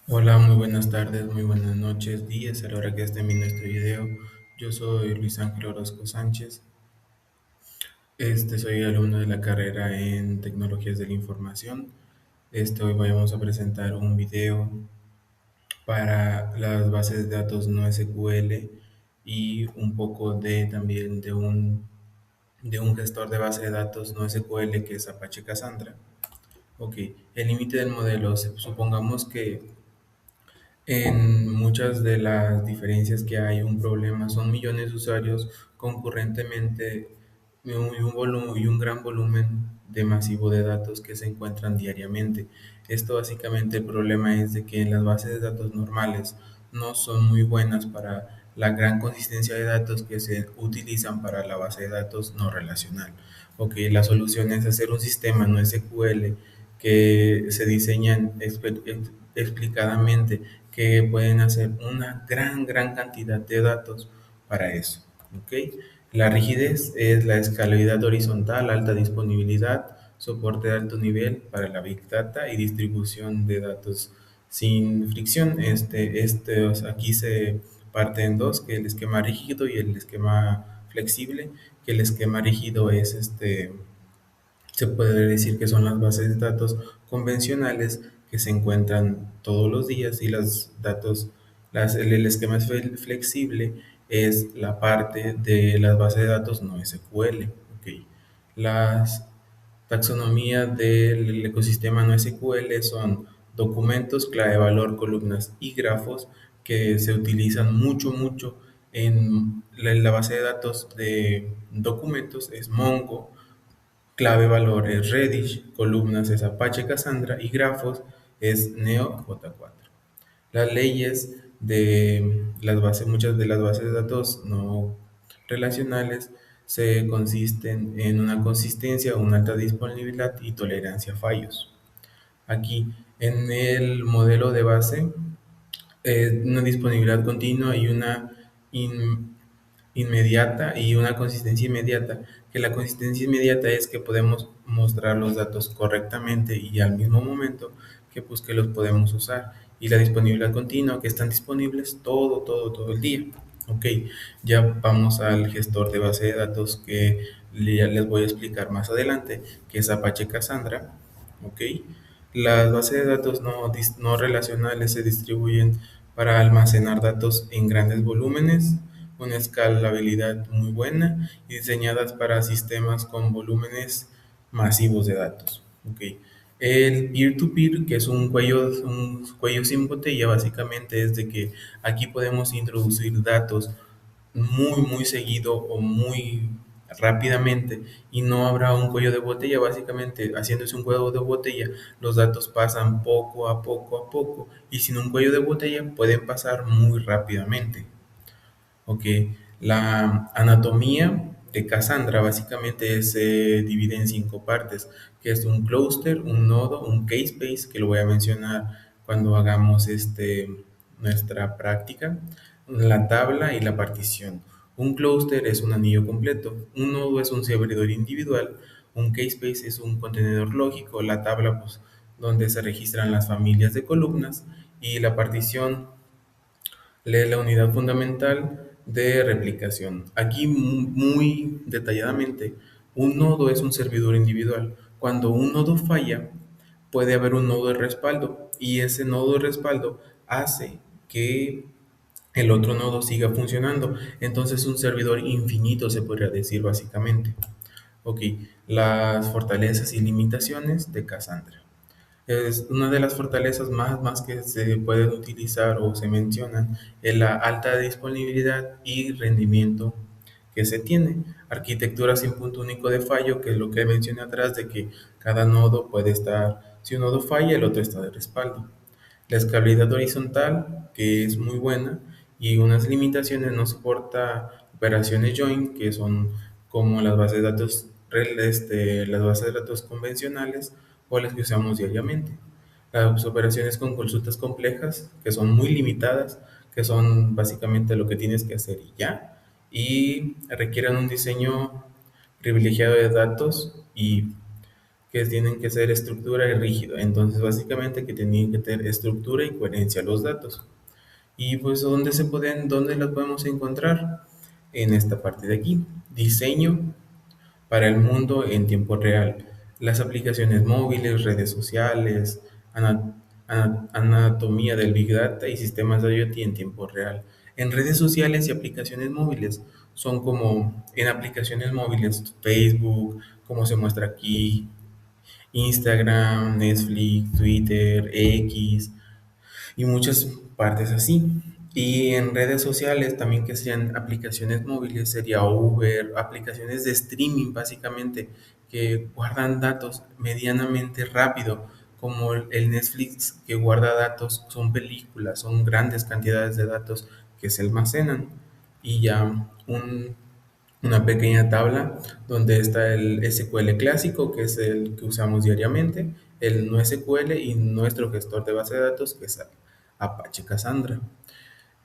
Hola, muy buenas tardes, muy buenas noches, días a la hora que estén viendo este video. Yo soy Luis Ángel Orozco Sánchez. Soy alumno de la carrera en Tecnologías de la Información. Hoy vamos a presentar un video para las bases de datos no SQL y un poco también de un gestor de base de datos no SQL que es Apache Cassandra. Ok, el límite del modelo, supongamos que en muchas de las diferencias que hay, un problema son millones de usuarios concurrentemente y un gran volumen de masivo de datos que se encuentran diariamente. Esto básicamente el problema es de que las bases de datos normales no son muy buenas para la gran consistencia de datos que se utilizan para la base de datos no relacional. Ok, la solución es hacer un sistema no SQL que se diseñan explicadamente que pueden hacer una gran cantidad de datos para eso. ¿Ok? La rigidez es la escalabilidad horizontal, alta disponibilidad, soporte de alto nivel para la Big Data y distribución de datos sin fricción. Aquí se parte en dos, que el esquema rígido y el esquema flexible, que el esquema rígido se puede decir que son las bases de datos convencionales que se encuentran todos los días y el esquema flexible es la parte de las bases de datos no SQL. Ok. Las taxonomías del ecosistema no SQL son documentos, clave valor, columnas y grafos que se utilizan mucho en la base de datos de documentos, es Mongo. Clave valor es Redis, columnas es Apache Cassandra y grafos es Neo.js4. Las leyes de muchas de las bases de datos no relacionales se consisten en una consistencia, una alta disponibilidad y tolerancia a fallos. Aquí en el modelo de base, una disponibilidad continua y una in- inmediata y una consistencia inmediata, que la consistencia inmediata es que podemos mostrar los datos correctamente y al mismo momento que los podemos usar. Y la disponibilidad continua, que están disponibles todo el día. Ok, ya vamos al gestor de base de datos que ya les voy a explicar más adelante, que es Apache Cassandra. Ok, las bases de datos no relacionales se distribuyen para almacenar datos en grandes volúmenes, una escalabilidad muy buena y diseñadas para sistemas con volúmenes masivos de datos. Ok. El peer-to-peer, que es un cuello sin botella, básicamente es de que aquí podemos introducir datos muy seguido o muy rápidamente y no habrá un cuello de botella. Básicamente, haciéndose un cuello de botella, los datos pasan poco a poco y sin un cuello de botella pueden pasar muy rápidamente. Ok, la anatomía de Cassandra básicamente se divide en cinco partes, que es un clúster, un nodo, un K-space, que lo voy a mencionar cuando hagamos nuestra práctica, la tabla y la partición. Un clúster es un anillo completo, un nodo es un servidor individual, un K-space es un contenedor lógico, la tabla pues donde se registran las familias de columnas y la partición lee la unidad fundamental de replicación. Aquí muy detalladamente, un nodo es un servidor individual. Cuando un nodo falla, puede haber un nodo de respaldo y ese nodo de respaldo hace que el otro nodo siga funcionando. Entonces un servidor infinito se podría decir básicamente. Ok, las fortalezas y limitaciones de Cassandra. Es una de las fortalezas más que se pueden utilizar o se mencionan es la alta disponibilidad y rendimiento que se tiene. Arquitectura sin punto único de fallo, que es lo que mencioné atrás, de que cada nodo puede estar, si un nodo falla, el otro está de respaldo. La escalabilidad horizontal, que es muy buena, y unas limitaciones, no soporta operaciones join, que son como las bases de datos, las bases de datos convencionales o las que usamos diariamente. Las operaciones con consultas complejas, que son muy limitadas, que son básicamente lo que tienes que hacer y ya, y requieren un diseño privilegiado de datos y que tienen que ser estructura y rígido. Entonces, básicamente que tienen que tener estructura y coherencia los datos. Y pues, ¿dónde las podemos encontrar? En esta parte de aquí, diseño para el mundo en tiempo real. Las aplicaciones móviles, redes sociales, anatomía del Big Data y sistemas de IoT en tiempo real. En redes sociales y aplicaciones móviles son como en aplicaciones móviles Facebook, como se muestra aquí, Instagram, Netflix, Twitter, X, y muchas partes así. Y en redes sociales también que sean aplicaciones móviles, sería Uber, aplicaciones de streaming básicamente, que guardan datos medianamente rápido, como el Netflix que guarda datos, son películas, son grandes cantidades de datos que se almacenan. Y ya una pequeña tabla donde está el SQL clásico, que es el que usamos diariamente, el no SQL y nuestro gestor de base de datos, que es Apache Cassandra.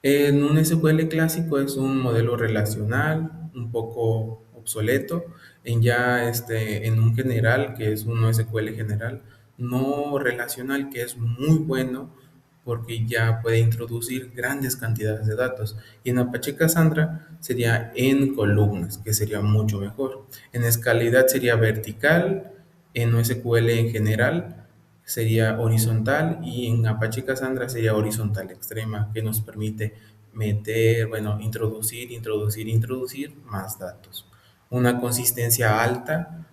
En un SQL clásico es un modelo relacional un poco obsoleto, en un general, que es un NoSQL general, no relacional, que es muy bueno porque ya puede introducir grandes cantidades de datos. Y en Apache Cassandra sería en columnas, que sería mucho mejor. En escalidad sería vertical, en NoSQL en general sería horizontal y en Apache Cassandra sería horizontal extrema, que nos permite meter, bueno, introducir más datos. Una consistencia alta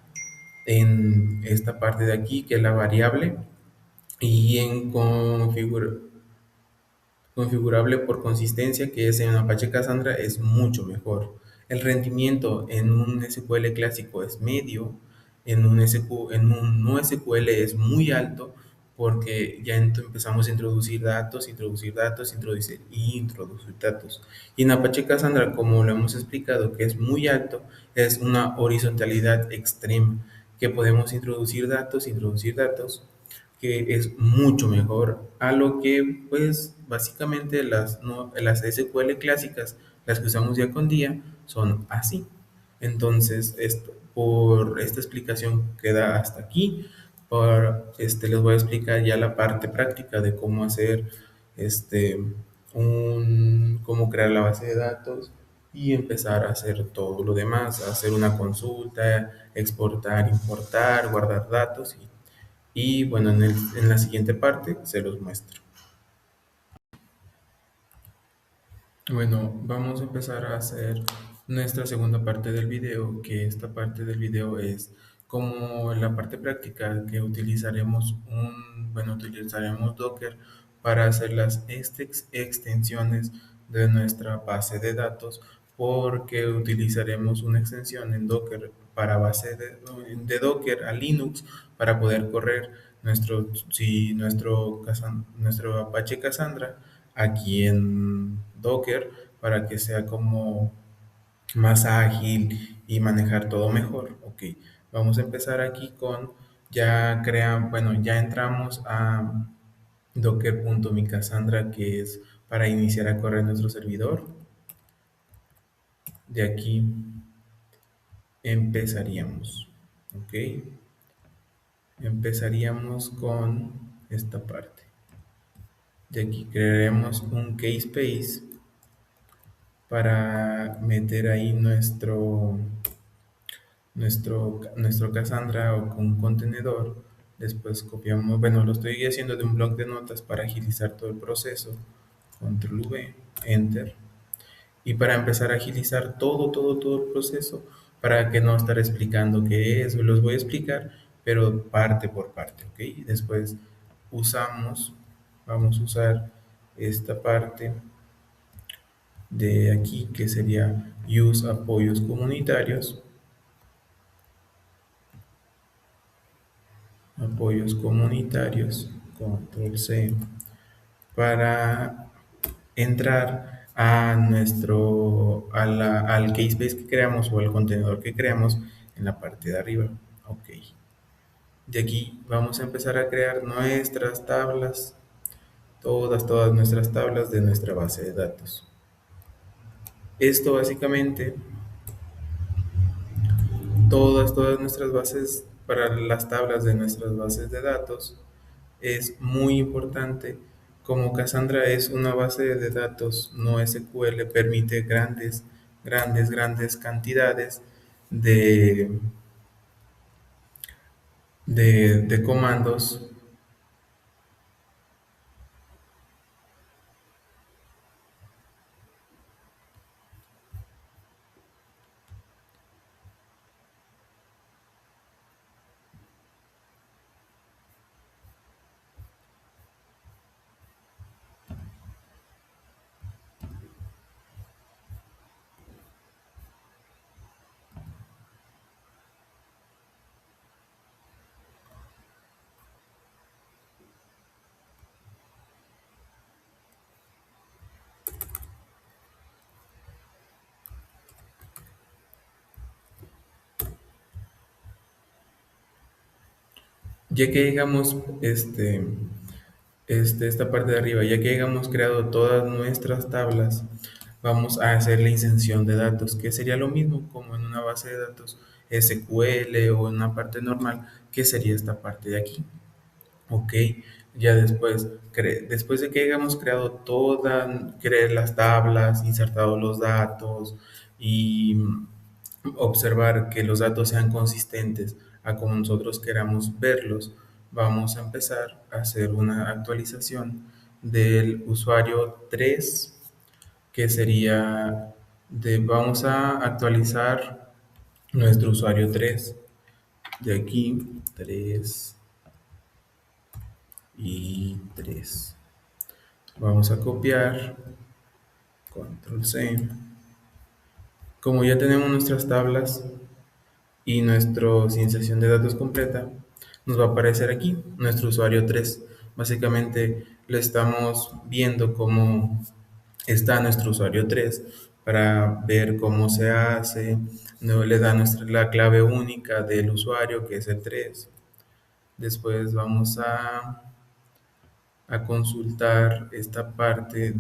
en esta parte de aquí, que es la variable, y en configurable por consistencia, que es en Apache Cassandra, es mucho mejor. El rendimiento en un SQL clásico es medio, en un no SQL es muy alto, porque ya empezamos a introducir datos. Y en Apache Cassandra, como lo hemos explicado, que es muy alto, es una horizontalidad extrema, que podemos introducir datos, que es mucho mejor a lo que, pues, básicamente las SQL clásicas, las que usamos día con día, son así. Entonces, por esta explicación queda hasta aquí. Les voy a explicar ya la parte práctica de cómo hacer este, cómo crear la base de datos y empezar a hacer todo lo demás, hacer una consulta, exportar, importar, guardar datos y bueno, en la siguiente parte se los muestro. Bueno, vamos a empezar a hacer nuestra segunda parte del video, que esta parte del video es como la parte práctica, que utilizaremos Docker para hacer las extensiones de nuestra base de datos, porque utilizaremos una extensión en Docker para de Docker a Linux para poder correr nuestro Apache Cassandra aquí en Docker, para que sea como más ágil y manejar todo mejor. Ok, vamos a empezar aquí con, ya entramos a docker.micassandra, que es para iniciar a correr nuestro servidor. De aquí empezaríamos, ok, empezaríamos con esta parte. De aquí crearemos un Kspace para meter ahí nuestro Cassandra o un contenedor. Después copiamos, bueno, lo estoy haciendo de un bloc de notas para agilizar todo el proceso. Control V, Enter. Y para empezar a agilizar todo el proceso, para que no estar explicando qué es, los voy a explicar, pero parte por parte, ¿ok? Después vamos a usar esta parte de aquí, que sería Use apoyos comunitarios, control C, para entrar al Kspace que creamos o al contenedor que creamos en la parte de arriba. Ok. De aquí vamos a empezar a crear nuestras tablas, todas nuestras tablas de nuestra base de datos. Esto básicamente, todas nuestras bases para las tablas de nuestras bases de datos, es muy importante. Como Cassandra es una base de datos no SQL, permite grandes cantidades de, de comandos. Ya que digamos, esta parte de arriba, ya que hayamos creado todas nuestras tablas, vamos a hacer la inserción de datos, que sería lo mismo como en una base de datos SQL o en una parte normal, que sería esta parte de aquí. Ok, ya después, después de que hayamos creado crear las tablas, insertado los datos y observar que los datos sean consistentes a como nosotros queramos verlos, vamos a empezar a hacer una actualización del usuario 3, que sería vamos a actualizar nuestro usuario 3 de aquí, 3 y 3. Vamos a copiar, control C. Como ya tenemos nuestras tablas y nuestra inserción de datos completa, nos va a aparecer aquí nuestro usuario 3. Básicamente le estamos viendo cómo está nuestro usuario 3 para ver cómo se hace. No le da la clave única del usuario, que es el 3. Después vamos a consultar esta parte,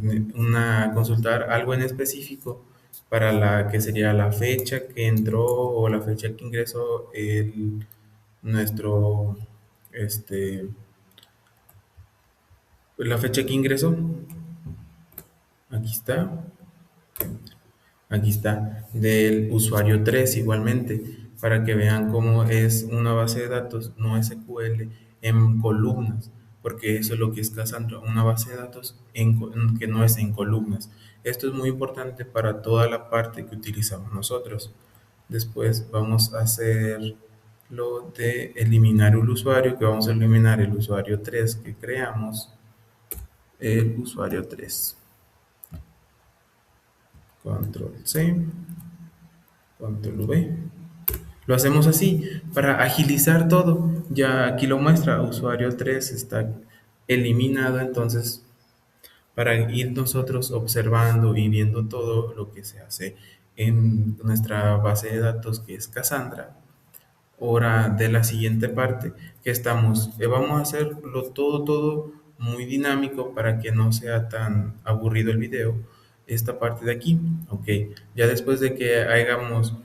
consultar algo en específico para la que sería la fecha que entró o la fecha que ingresó nuestro, este, la fecha que ingresó. Aquí está. Aquí está, del usuario 3 igualmente, para que vean cómo es una base de datos no SQL en columnas, porque eso es lo que es Cassandra, una base de datos que no es en columnas. Esto es muy importante para toda la parte que utilizamos nosotros. Después vamos a hacer lo de eliminar el usuario, que vamos a eliminar el usuario 3 que creamos, el usuario 3. Control C, control V. Lo hacemos así para agilizar todo. Ya aquí lo muestra, usuario 3 está eliminado, entonces para ir nosotros observando y viendo todo lo que se hace en nuestra base de datos, que es Cassandra. Ahora de la siguiente parte que vamos a hacerlo todo muy dinámico para que no sea tan aburrido el video. Esta parte de aquí, ok, ya después de que hayamos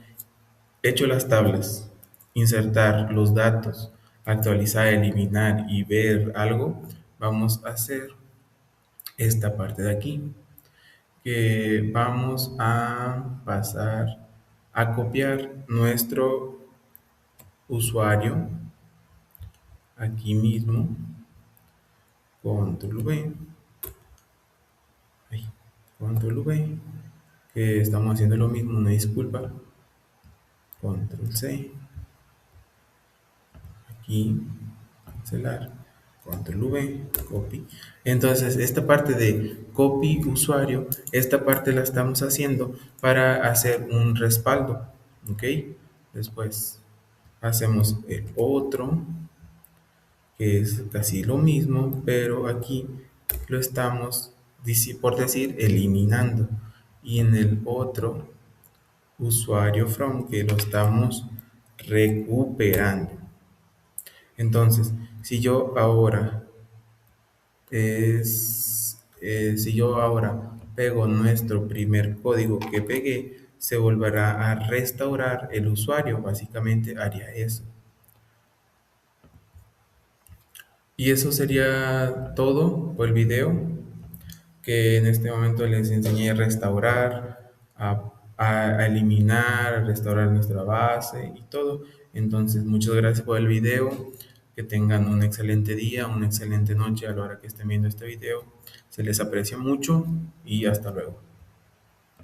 hecho las tablas, insertar los datos, actualizar, eliminar y ver algo, vamos a hacer esta parte de aquí, que vamos a pasar a copiar nuestro usuario aquí mismo, control V, ay, control V, que estamos haciendo lo mismo, una disculpa, control C, aquí, cancelar, control V, copy. Entonces, esta parte de copy usuario, esta parte la estamos haciendo para hacer un respaldo, ¿ok? Después hacemos el otro, que es casi lo mismo, pero aquí lo estamos, por decir, eliminando. Y en el otro, usuario from, que lo estamos recuperando. Entonces, si yo ahora pego nuestro primer código que pegué, se volverá a restaurar el usuario, básicamente haría eso. Y eso sería todo por el video, que en este momento les enseñé a restaurar, a eliminar, a restaurar nuestra base y todo. Entonces, muchas gracias por el video. Que tengan un excelente día, una excelente noche a la hora que estén viendo este video. Se les aprecia mucho y hasta luego.